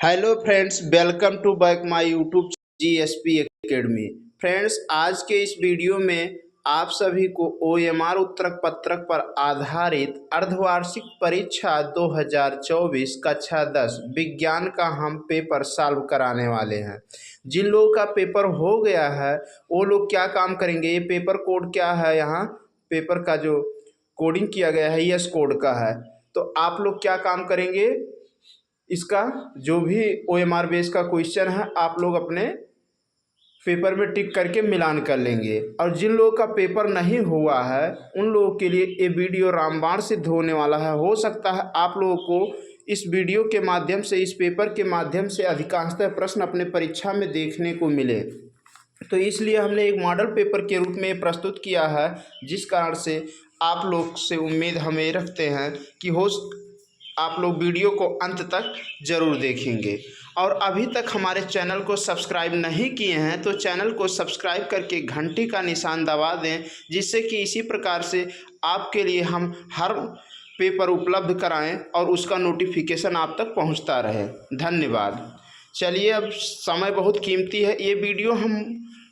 Hello friends, welcome to back my YouTube GSP academy. Friends, आज के इस video में आप सभी को ओएमआर उत्तर पत्रक पर आधारित अर्धवार्षिक परीक्षा 2024 कक्षा 10 विज्ञान का हम पेपर सॉल्व कराने वाले हैं। जिन लोगों का पेपर हो गया है वो लोग क्या काम करेंगे, ये पेपर कोड क्या है, यहाँ पेपर का जो कोडिंग किया गया है यस कोड का है। तो आप लोग क्या काम करेंगे, इसका जो भी ओएमआर बेस का क्वेश्चन है आप लोग अपने पेपर में टिक करके मिलान कर लेंगे। और जिन लोगों का पेपर नहीं हुआ है उन लोगों के लिए ये वीडियो रामबाण सिद्ध होने वाला है। हो सकता है आप लोगों को इस वीडियो के माध्यम से, इस पेपर के माध्यम से अधिकांशतः प्रश्न अपने परीक्षा में देखने को मिले। तो इसलिए हमने एक मॉडल पेपर के रूप में प्रस्तुत किया है, जिस कारण से आप लोग से उम्मीद हमें रखते हैं कि आप लोग वीडियो को अंत तक ज़रूर देखेंगे। और अभी तक हमारे चैनल को सब्सक्राइब नहीं किए हैं तो चैनल को सब्सक्राइब करके घंटी का निशान दबा दें, जिससे कि इसी प्रकार से आपके लिए हम हर पेपर उपलब्ध कराएं और उसका नोटिफिकेशन आप तक पहुंचता रहे। धन्यवाद। चलिए, अब समय बहुत कीमती है, ये वीडियो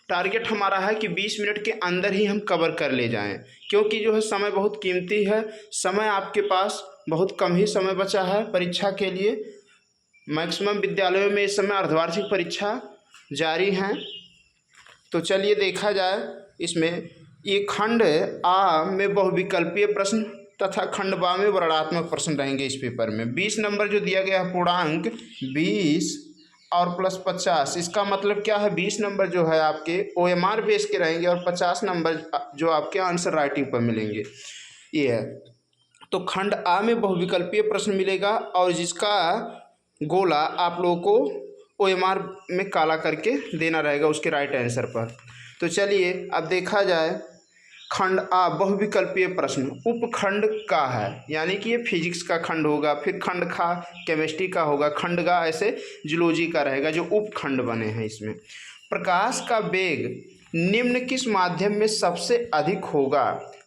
टारगेट हमारा है कि 20 मिनट के अंदर ही हम कवर कर ले जाएं, क्योंकि जो है समय बहुत कीमती है। समय आपके पास बहुत कम ही समय बचा है परीक्षा के लिए। मैक्सिमम विद्यालयों में इस समय अर्धवार्षिक परीक्षा जारी हैं। तो चलिए देखा जाए, इसमें ये खंड आ में बहुविकल्पीय प्रश्न तथा खंड बा में वर्णनात्मक प्रश्न रहेंगे। इस पेपर में 20 नंबर जो दिया गया है, पूर्णांक 20 और प्लस 50, इसका मतलब क्या है, 20 नंबर जो है आपके ओएमआर बेस के रहेंगे और 50 नंबर जो आपके आंसर राइटिंग पर मिलेंगे। ये है, तो खंड आ में बहुविकल्पीय प्रश्न मिलेगा और जिसका गोला आप लोगों को ओएमआर में काला करके देना रहेगा उसके राइट आंसर पर। तो चलिए अब देखा जाए, खंड आ बहुविकल्पीय प्रश्न उपखंड का है, यानी कि ये फिजिक्स का खंड होगा, फिर खंड खा केमिस्ट्री का होगा, खंड गा ऐसे जूलॉजी का रहेगा जो उपखंड बने हैं। इसमें प्रकाश का वेग निम्न किस माध्यम में सबसे अधिक होगा।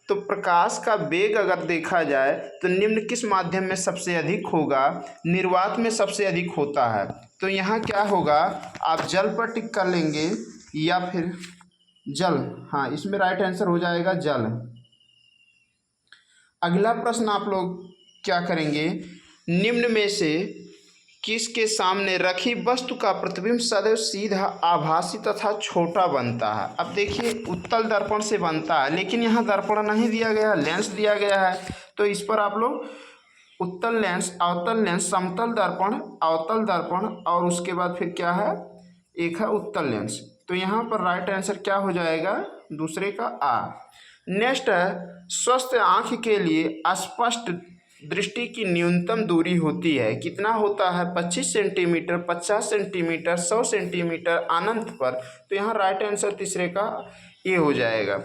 तो प्रकाश का वेग अगर देखा जाए तो निम्न किस माध्यम में सबसे अधिक होगा, निर्वात में सबसे अधिक होता है। तो यहाँ क्या होगा, आप जल पर टिक कर लेंगे या फिर जल, हाँ इसमें राइट आंसर हो जाएगा जल। अगला प्रश्न आप लोग क्या करेंगे, निम्न में से किसके सामने रखी वस्तु का प्रतिबिंब सदैव सीधा, आभासी तथा छोटा बनता है। अब देखिए, उत्तल दर्पण से बनता है, लेकिन यहाँ दर्पण नहीं दिया गया, लेंस दिया गया है। तो इस पर आप लोग उत्तल लेंस, अवतल लेंस, समतल दर्पण, अवतल दर्पण और उसके बाद फिर क्या है, एक है उत्तल लेंस। तो यहाँ पर राइट आंसर क्या हो जाएगा, दूसरे का आ। नेक्स्ट है, स्वस्थ आँख के लिए स्पष्ट दृष्टि की न्यूनतम दूरी होती है, कितना होता है, 25 सेंटीमीटर, 50 सेंटीमीटर, 100 सेंटीमीटर अनंत पर। तो यहाँ राइट आंसर तीसरे का ये हो जाएगा।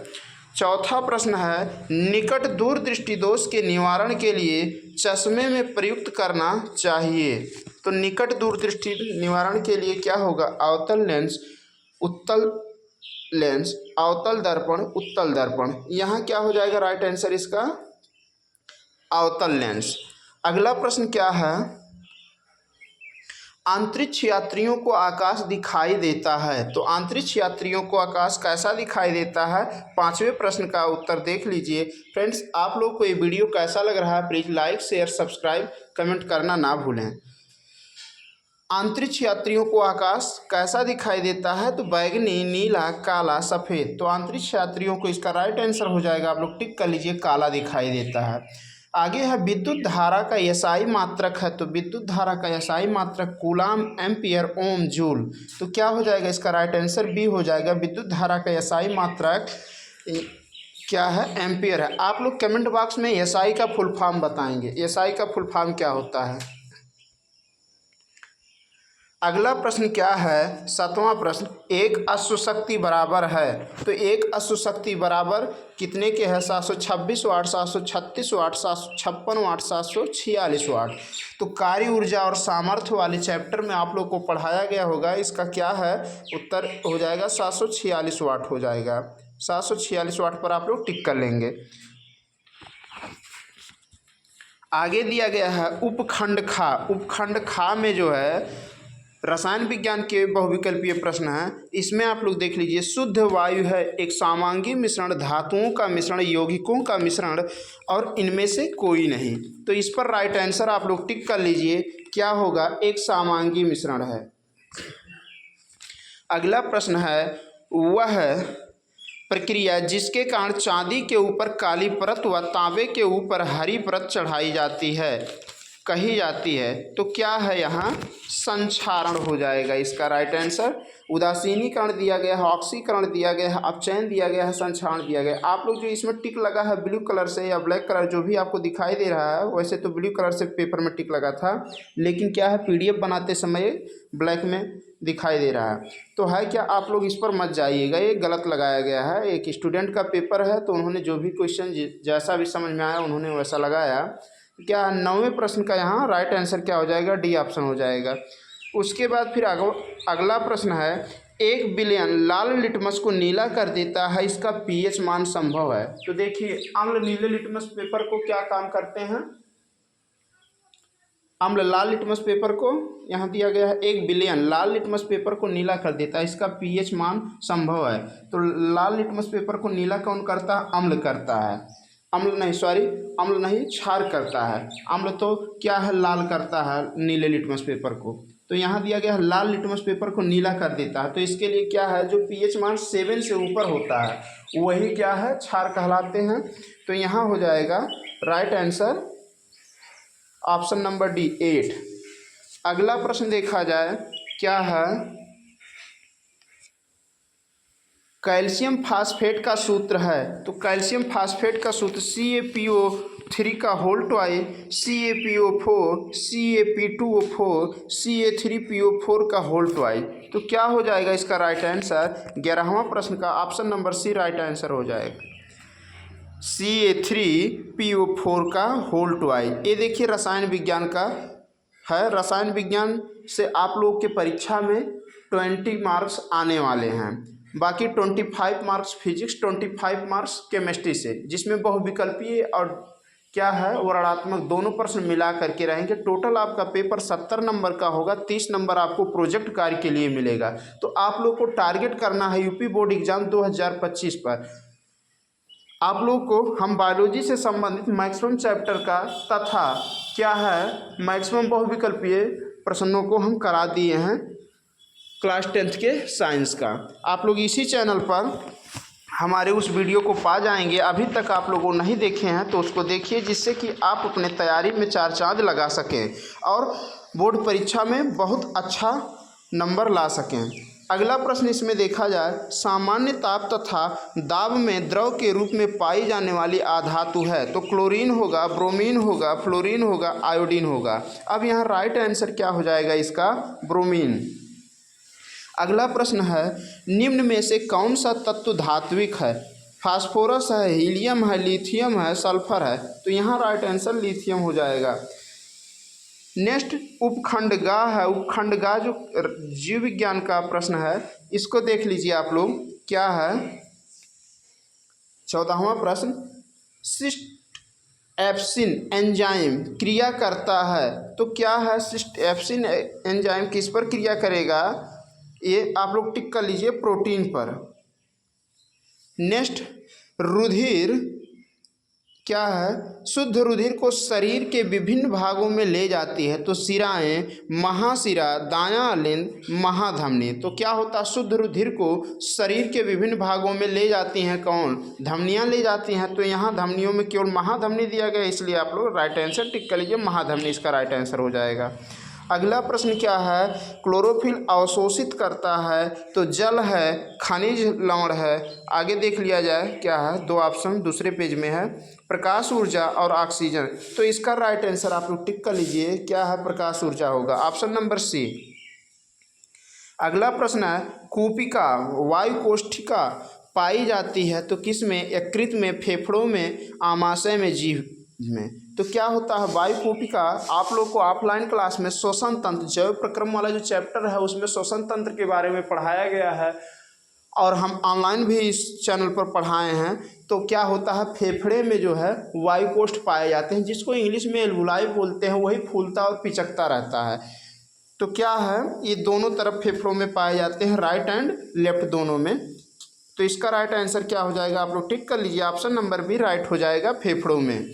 चौथा प्रश्न है, निकट दूर दृष्टि दोष के निवारण के लिए चश्मे में प्रयुक्त करना चाहिए। तो निकट दूर दृष्टि निवारण के लिए क्या होगा, अवतल लेंस, उत्तल लेंस, अवतल दर्पण, उत्तल दर्पण। यहाँ क्या हो जाएगा राइट आंसर इसका, अवतल लेंस। अगला प्रश्न क्या है, अंतरिक्ष यात्रियों को आकाश दिखाई देता है। तो अंतरिक्ष यात्रियों को आकाश कैसा दिखाई देता है, पांचवें प्रश्न का उत्तर देख लीजिए। फ्रेंड्स, आप लोग को ये वीडियो कैसा लग रहा है, please like share subscribe comment करना ना भूलें। अंतरिक्ष यात्रियों को आकाश कैसा दिखाई देता है, तो बैगनी, नीला, काला, सफ़ेद। तो अंतरिक्ष यात्रियों को इसका राइट आंसर हो जाएगा, आप लोग टिक कर लीजिए, काला दिखाई देता है। आगे है, विद्युत धारा का एसआई मात्रक है। तो विद्युत धारा का एसआई मात्रक कूलाम, एम्पियर, ओम, जूल। तो क्या हो जाएगा इसका राइट आंसर बी हो जाएगा, विद्युत धारा का एसआई मात्रक क्या है, एम्पियर है। आप लोग कमेंट बॉक्स में एसआई का फुल फॉर्म बताएंगे, एसआई का फुल फॉर्म क्या होता है। अगला प्रश्न क्या है, सातवां प्रश्न, एक अश्वशक्ति बराबर है। तो एक अश्वशक्ति बराबर कितने के है, 726 वाट, 736 वाट, 756 वाट, 746 वाट। तो कार्य ऊर्जा और सामर्थ्य वाले चैप्टर में आप लोग को पढ़ाया गया होगा, इसका क्या है उत्तर हो जाएगा 746 वाट हो जाएगा। 746 वाट पर आप लोग टिक कर लेंगे। आगे दिया गया है उपखंड खा। उपखंड खा में जो है रसायन विज्ञान के बहुविकल्पीय प्रश्न हैं। इसमें आप लोग देख लीजिए, शुद्ध वायु है एक समांगी मिश्रण, धातुओं का मिश्रण, यौगिकों का मिश्रण और इनमें से कोई नहीं। तो इस पर राइट आंसर आप लोग टिक कर लीजिए, क्या होगा, एक समांगी मिश्रण है। अगला प्रश्न है, वह प्रक्रिया जिसके कारण चांदी के ऊपर काली परत व तांबे के ऊपर हरी परत चढ़ाई जाती है कही जाती है, तो क्या है, यहाँ संक्षारण हो जाएगा इसका राइट आंसर। उदासीनीकरण दिया गया है, ऑक्सीकरण दिया गया है, अपचयन दिया गया है, संक्षारण दिया गया है। आप लोग जो इसमें टिक लगा है ब्लू कलर से या ब्लैक कलर जो भी आपको दिखाई दे रहा है, वैसे तो ब्लू कलर से पेपर में टिक लगा था, लेकिन क्या है पीडीएफ बनाते समय ब्लैक में दिखाई दे रहा है। तो है क्या, आप लोग इस पर मत जाइएगा, ये गलत लगाया गया है। एक स्टूडेंट का पेपर है तो उन्होंने जो भी क्वेश्चन जैसा भी समझ में आया उन्होंने वैसा लगाया। क्या 9वें प्रश्न का यहाँ राइट आंसर क्या हो जाएगा, डी ऑप्शन हो जाएगा। उसके बाद फिर अगला प्रश्न है, 1 बिलियन लाल लिटमस को नीला कर देता है, इसका पीएच मान संभव है। तो देखिए, अम्ल नीले लिटमस पेपर को क्या काम करते हैं, अम्ल लाल लिटमस पेपर को, यहाँ दिया गया है 1 बिलियन लाल लिटमस पेपर को नीला कर देता है, इसका पीएच मान संभव है। तो लाल लिटमस पेपर को नीला कौन करता है, अम्ल करता है, अम्ल नहीं क्षार करता है। अम्ल तो क्या है, लाल करता है नीले लिटमस पेपर को। तो यहाँ दिया गया है लाल लिटमस पेपर को नीला कर देता है, तो इसके लिए क्या है, जो पीएच मान 7 से ऊपर होता है वही क्या है, क्षार कहलाते हैं। तो यहाँ हो जाएगा right answer option number D 8। अगला प्रश्न देखा जाए, क्या है, कैल्शियम फास्फेट का सूत्र है। तो कैल्शियम फास्फेट का सूत्र CaPO3 का होल ट्वाई CaPO4 CaP2O4 Ca3PO4 का होल ट्वाई। तो क्या हो जाएगा इसका राइट आंसर, 11वां प्रश्न का option number C right answer हो जाएगा, Ca3PO4 का होल ट्वाई। ये देखिए रसायन विज्ञान का है। रसायन विज्ञान से आप लोग के परीक्षा में 20 मार्क्स आने वाले हैं, बाकी 25 मार्क्स फिजिक्स, 25 मार्क्स केमिस्ट्री से, जिसमें बहुविकल्पीय और क्या है वर्णात्मक दोनों प्रश्न मिला करके रहेंगे। टोटल आपका पेपर 70 नंबर का होगा, 30 नंबर आपको प्रोजेक्ट कार्य के लिए मिलेगा। तो आप लोग को टारगेट करना है यूपी बोर्ड एग्जाम 2025 पर। आप लोग को हम बायोलॉजी से संबंधित मैक्सिमम चैप्टर का तथा क्या है मैक्सिमम बहुविकल्पीय प्रश्नों को हम करा दिए हैं क्लास 10th के साइंस का। आप लोग इसी चैनल पर हमारे उस वीडियो को पा जाएंगे। अभी तक आप लोगों नहीं देखे हैं तो उसको देखिए, जिससे कि आप अपने तैयारी में 4 चांद लगा सकें और बोर्ड परीक्षा में बहुत अच्छा नंबर ला सकें। अगला प्रश्न इसमें देखा जाए, सामान्य ताप तथा दाब में द्रव के रूप में पाई जाने वाली अधातु है। तो क्लोरीन होगा, ब्रोमीन होगा, फ्लोरीन होगा, आयोडीन होगा। अब यहाँ राइट आंसर क्या हो जाएगा इसका, ब्रोमीन। अगला प्रश्न है, निम्न में से कौन सा तत्व धात्विक है। फास्फोरस है, हीलियम है, लिथियम है, सल्फर है। तो यहाँ राइट आंसर लिथियम हो जाएगा। नेक्स्ट उपखंडगा है। उपखंडगा जो जीव विज्ञान का प्रश्न है, इसको देख लीजिए आप लोग, क्या है 14वां प्रश्न, सिस्टएप्सिन एंजाइम क्रिया करता है। तो क्या है, सिस्टएप्सिन एंजाइम किस पर क्रिया करेगा, ये आप लोग टिक कर लीजिए, प्रोटीन पर। नेक्स्ट रुधिर क्या है, शुद्ध रुधिर को शरीर के विभिन्न भागों में ले जाती है। तो शिराएं, महाशिरा, दायां लिंग, महाधमनी। तो क्या होता है, शुद्ध रुधिर को शरीर के विभिन्न भागों में ले जाती हैं कौन, धमनियां ले जाती हैं। तो यहाँ धमनियों में केवल महाधमनी दिया गया, इसलिए आप लोग राइट आंसर टिक कर लीजिए, महाधमनी इसका राइट आंसर हो जाएगा। अगला प्रश्न क्या है, क्लोरोफिल अवशोषित करता है। तो जल है, खनिज लवण है। आगे देख लिया जाए, क्या है 2 ऑप्शन दूसरे पेज में है, प्रकाश ऊर्जा और ऑक्सीजन। तो इसका राइट आंसर आप लोग टिक कर लीजिए, क्या है, प्रकाश ऊर्जा होगा, ऑप्शन नंबर सी। अगला प्रश्न है, कूपिका वायु कोष्ठिका पाई जाती है। तो किस में, यकृत में, फेफड़ों में, आमाशय में, जीभ में। तो क्या होता है वायु कोशिका, आप लोग को ऑफलाइन क्लास में श्वसन तंत्र जैव प्रक्रम वाला जो चैप्टर है उसमें श्वसन तंत्र के बारे में पढ़ाया गया है, और हम ऑनलाइन भी इस चैनल पर पढ़ाए हैं। तो क्या होता है, फेफड़े में जो है वायु कोष्ठ पाए जाते हैं, जिसको इंग्लिश में एल्वुलाई बोलते हैं, वही फूलता और पिचकता रहता है। तो क्या है, ये दोनों तरफ फेफड़ों में पाए जाते हैं, राइट एंड लेफ्ट दोनों में। तो इसका राइट आंसर क्या हो जाएगा, आप लोग टिक कर लीजिए, ऑप्शन नंबर बी राइट हो जाएगा, फेफड़ों में।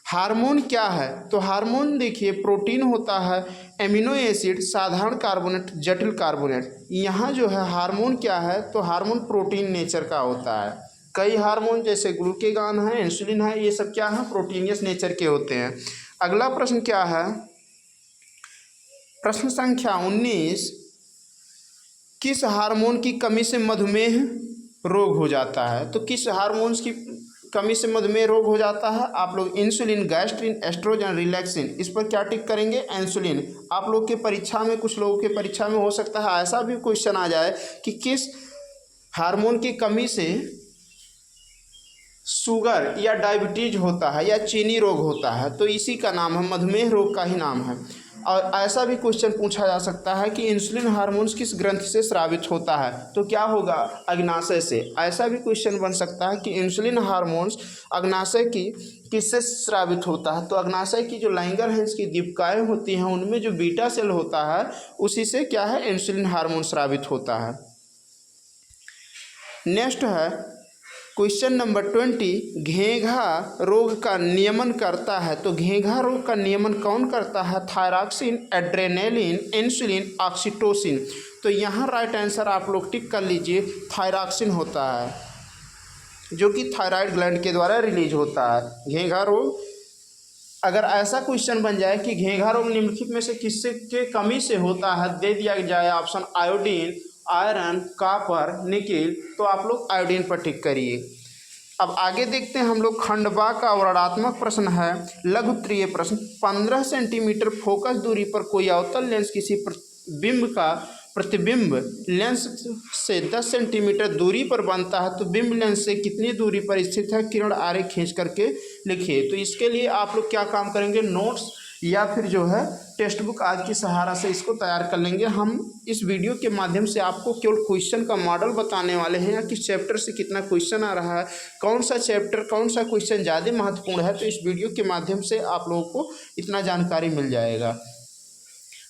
हार्मोन क्या है, तो हार्मोन देखिए प्रोटीन होता है, एमिनो एसिड, साधारण कार्बोनेट, जटिल कार्बोनेट। यहाँ जो है हार्मोन क्या है, तो हार्मोन प्रोटीन नेचर का होता है। कई हार्मोन जैसे ग्लूकेगान है, इंसुलिन है, ये सब क्या है, प्रोटीनियस नेचर के होते हैं। अगला प्रश्न क्या है, प्रश्न संख्या 19, किस हार्मोन की कमी से मधुमेह रोग हो जाता है। तो किस हार्मोन्स की कमी से मधुमेह रोग हो जाता है, आप लोग इंसुलिन, गैस्ट्रिन, एस्ट्रोजन, रिलैक्सिन, इस पर क्या टिक करेंगे, इंसुलिन। आप लोग के परीक्षा में, कुछ लोगों के परीक्षा में हो सकता है ऐसा भी क्वेश्चन आ जाए कि किस हार्मोन की कमी से शुगर या डायबिटीज होता है या चीनी रोग होता है, तो इसी का नाम है, मधुमेह रोग का ही नाम है। और ऐसा भी क्वेश्चन पूछा जा सकता है कि इंसुलिन हार्मोन्स किस ग्रंथि से स्रावित होता है, तो क्या होगा, अग्नाशय से। ऐसा भी क्वेश्चन बन सकता है कि इंसुलिन हार्मोन्स अग्नाशय की किससे स्रावित होता है, तो अग्नाशय की जो लैंगरहैंस की दीपिकाएँ होती हैं उनमें जो बीटा सेल होता है उसी से क्या है, इंसुलिन हार्मोन स्रावित होता है। नेक्स्ट है क्वेश्चन नंबर 20, घेंघा रोग का नियमन करता है। तो घेंघा रोग का नियमन कौन करता है, थायरॉक्सिन, एड्रेनालिन, इंसुलिन, ऑक्सीटोसिन। तो यहाँ राइट आंसर आप लोग टिक कर लीजिए, थायरॉक्सिन होता है, जो कि थायराइड ग्लैंड के द्वारा रिलीज होता है। घेंघा रोग, अगर ऐसा क्वेश्चन बन जाए कि घेंघा रोग निम्नलिखित में से किससे के कमी से होता है, दे दिया जाए option iodine, iron, copper, nickel, तो आप लोग आयोडीन पर टिक करिए। अब आगे देखते हैं हम लोग, खंडवा का वर्णनात्मक प्रश्न है, लघुत्तरीय प्रश्न। 15 सेंटीमीटर फोकस दूरी पर कोई अवतल लेंस किसी बिंब का प्रतिबिंब लेंस से 10 सेंटीमीटर दूरी पर बनता है, तो बिंब लेंस से कितनी दूरी पर स्थित है, किरण आरेख खींच करके लिखिए। तो इसके लिए आप लोग क्या काम करेंगे, नोट्स या फिर जो है टेक्स्ट बुक आदि की सहारा से इसको तैयार कर लेंगे। हम इस वीडियो के माध्यम से आपको केवल क्वेश्चन का मॉडल बताने वाले हैं, या किस चैप्टर से कितना क्वेश्चन आ रहा है, कौन सा चैप्टर, कौन सा क्वेश्चन ज़्यादा महत्वपूर्ण है। तो इस वीडियो के माध्यम से आप लोगों को इतना जानकारी मिल जाएगा।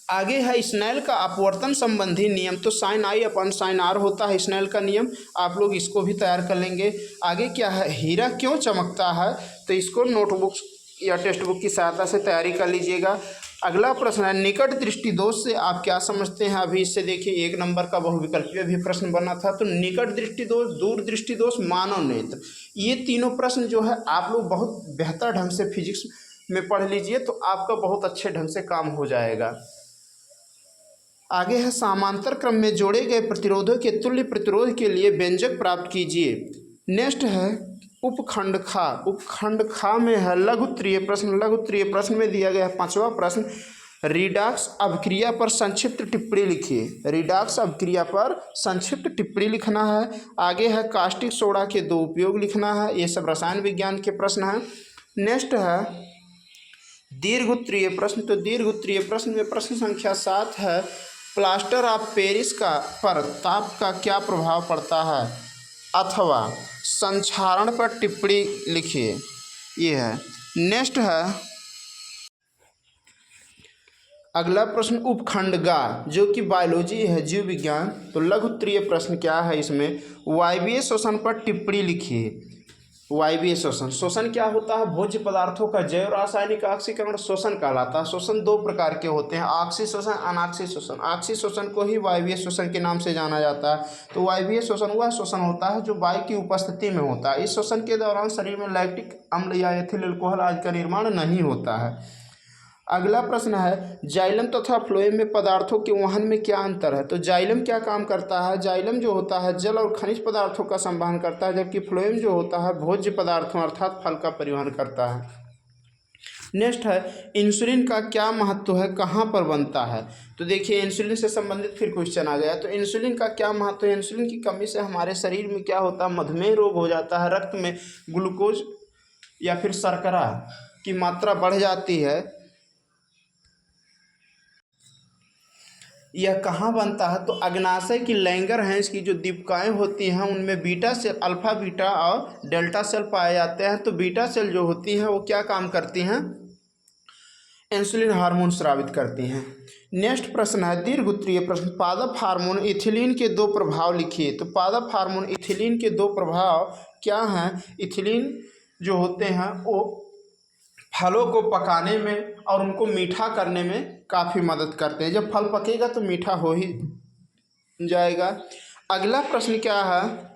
आगे है स्नेल का अपवर्तन संबंधी नियम। तो साइन आई अपन साइन आर होता है स्नेल का नियम, आप लोग इसको भी तैयार कर लेंगे। आगे क्या है, हीरा क्यों चमकता है, तो इसको नोटबुक या टेक्स्ट बुक की सहायता से तैयारी कर लीजिएगा। अगला प्रश्न है, निकट दृष्टि दोष से आप क्या समझते हैं। अभी इससे देखिए 1 नंबर का बहुविकल्पीय भी प्रश्न बना था। तो निकट दृष्टि दोष, दूर दृष्टि दोष, मानव नेत्र, ये तीनों प्रश्न जो है आप लोग बहुत बेहतर ढंग से फिजिक्स में पढ़ लीजिए, तो आपका बहुत अच्छे ढंग से काम हो जाएगा। आगे है, समांतर क्रम में जोड़े गए प्रतिरोधों के तुल्य प्रतिरोध के लिए व्यंजक प्राप्त कीजिए। नेक्स्ट है उपखंड खा। उपखंड खा में है लघुत्तरीय प्रश्न। लघुत्तरीय प्रश्न में दिया गया है 5वां प्रश्न, रिडॉक्स अभिक्रिया पर संक्षिप्त टिप्पणी लिखिए। रिडॉक्स अभिक्रिया पर संक्षिप्त टिप्पणी लिखना है। आगे है कास्टिक सोडा के 2 उपयोग लिखना है। ये सब रसायन विज्ञान के प्रश्न हैं। नेक्स्ट है दीर्घोत्तरीय प्रश्न। तो दीर्घोत्तरीय प्रश्न में प्रश्न संख्या 7 है, प्लास्टर ऑफ पेरिस का पर ताप का क्या प्रभाव पड़ता है, अथवा संक्षारण पर टिप्पणी लिखिए, ये है। नेक्स्ट है अगला प्रश्न उपखंड गा, जो कि बायोलॉजी है, जीव विज्ञान। तो लघुत्तरीय प्रश्न क्या है इसमें, वायवीय शोषण पर टिप्पणी लिखिए। वायवीय शोषण, शोषण क्या होता है, भोज्य पदार्थों का जैव रासायनिक ऑक्सीकरण शोषण कहलाता है। शोषण 2 प्रकार के होते हैं, ऑक्सी शोषण, अनॉक्सी शोषण। ऑक्सी शोषण को ही वायवीय शोषण के नाम से जाना जाता है। तो वायवीय शोषण वह शोषण होता है जो वायु की उपस्थिति में होता है। इस शोषण के दौरान शरीर में लैक्टिक अम्ल या एथिल अल्कोहल आदि का निर्माण नहीं होता है। अगला प्रश्न है, जाइलम तथा फ्लोएम में पदार्थों के वहन में क्या अंतर है। तो जाइलम क्या काम करता है, जाइलम जो होता है जल और खनिज पदार्थों का संवहन करता है, जबकि फ्लोएम जो होता है भोज्य पदार्थों अर्थात फल का परिवहन करता है। नेक्स्ट है इंसुलिन का क्या महत्व है, कहाँ पर बनता है। तो देखिए इंसुलिन से संबंधित फिर क्वेश्चन आ गया। तो इंसुलिन का क्या महत्व है, इंसुलिन की कमी से हमारे शरीर में क्या होता है, मधुमेह रोग हो जाता है, रक्त में ग्लूकोज या फिर शर्करा की मात्रा बढ़ जाती है। यह कहाँ बनता है, तो अग्नाशय की लैंगरहैंस की जो दीपिकाएँ होती हैं उनमें बीटा सेल, अल्फा बीटा और डेल्टा सेल पाए जाते हैं। तो बीटा सेल जो होती हैं वो क्या काम करती हैं, इंसुलिन हार्मोन स्रावित करती हैं। नेक्स्ट प्रश्न है दीर्घ उत्तरीय प्रश्न, पादप हार्मोन इथिलीन के दो प्रभाव लिखिए। तो पादप हार्मोन इथिलीन के दो प्रभाव क्या हैं? इथिलीन जो होते हैं वो फलों को पकाने में और उनको मीठा करने में काफ़ी मदद करते हैं। जब फल पकेगा तो मीठा हो ही जाएगा। अगला प्रश्न क्या है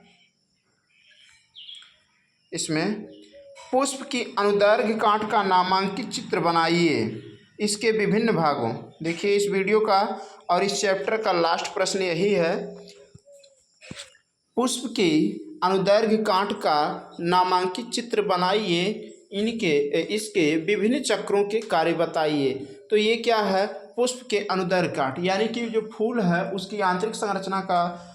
इसमें, पुष्प की अनुदैर्घ्य कांट का नामांकित चित्र बनाइए इसके विभिन्न भागों। देखिए इस वीडियो का और इस चैप्टर का लास्ट प्रश्न यही है, पुष्प की अनुदैर्घ्य कांट का नामांकित चित्र बनाइए, इसके विभिन्न चक्रों के कार्य बताइए। तो ये क्या है, पुष्प के अनुदैर्घ्य कांट यानी कि जो फूल है उसकी आंतरिक संरचना का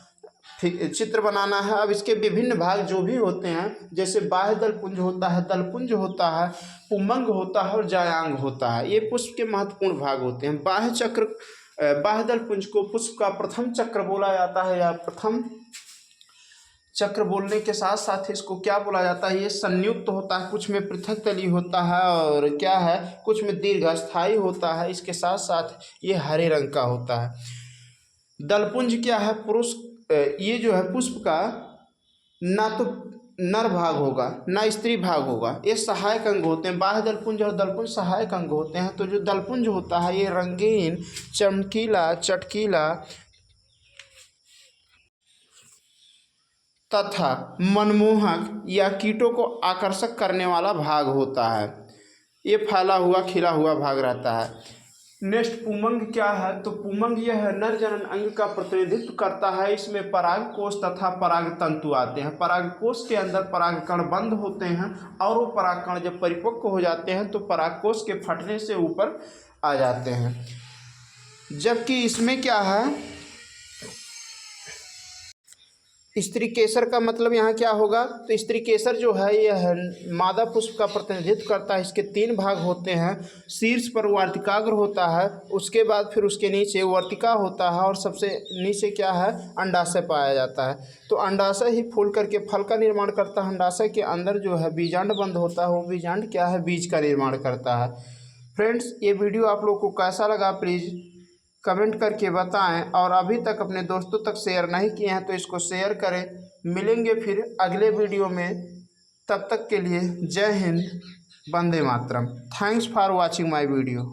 चित्र बनाना है। अब इसके विभिन्न भाग जो भी होते हैं, जैसे बाह्य दलपुंज होता है, दलपुंज होता है, पुंमंग होता है और जायांग होता है, ये पुष्प के महत्वपूर्ण भाग होते हैं। बाह्य दलपुंज को पुष्प का प्रथम चक्र बोला जाता है, या प्रथम चक्र बोलने के साथ साथ इसको क्या बोला जाता है, ये संयुक्त होता है, कुछ में पृथक तली होता है और क्या है कुछ में दीर्घस्थायी होता है। इसके साथ साथ ये हरे रंग का होता है। दलपुंज क्या है, ये जो है पुष्प का ना तो नर भाग होगा ना स्त्री भाग होगा, ये सहायक अंग होते हैं। बाह्य दलपुंज और दलपुंज सहायक अंग होते हैं। तो जो दलपुंज होता है ये रंगीन, चमकीला, चटकीला तथा मनमोहक या कीटों को आकर्षक करने वाला भाग होता है। ये फैला हुआ खिला हुआ भाग रहता है। नेक्स्ट पुमंग क्या है, तो पुमंग यह नर जनन अंग का प्रतिनिधित्व करता है। इसमें परागकोश तथा पराग तंतु आते हैं। परागकोश के अंदर परागकण बंद होते हैं और वो परागकण जब परिपक्व हो जाते हैं तो परागकोश के फटने से ऊपर आ जाते हैं। जबकि इसमें क्या है, स्त्री केसर का मतलब यहाँ क्या होगा, तो स्त्री केसर जो है यह मादा पुष्प का प्रतिनिधित्व करता है। इसके 3 भाग होते हैं। शीर्ष पर वार्तिकाग्र होता है, उसके बाद फिर उसके नीचे वर्तिका होता है और सबसे नीचे क्या है, अंडाशय पाया जाता है। तो अंडाशय ही फूल करके फल का निर्माण करता है। अंडाशय के अंदर जो है बीजांड बंद होता है, वो बीजांड क्या है, बीज का निर्माण करता है। फ्रेंड्स ये वीडियो आप लोग को कैसा लगा प्लीज़ कमेंट करके बताएं, और अभी तक अपने दोस्तों तक शेयर नहीं किए हैं तो इसको शेयर करें। मिलेंगे फिर अगले वीडियो में, तब तक के लिए Jai Hind, Vande Mataram. Thanks for watching my video.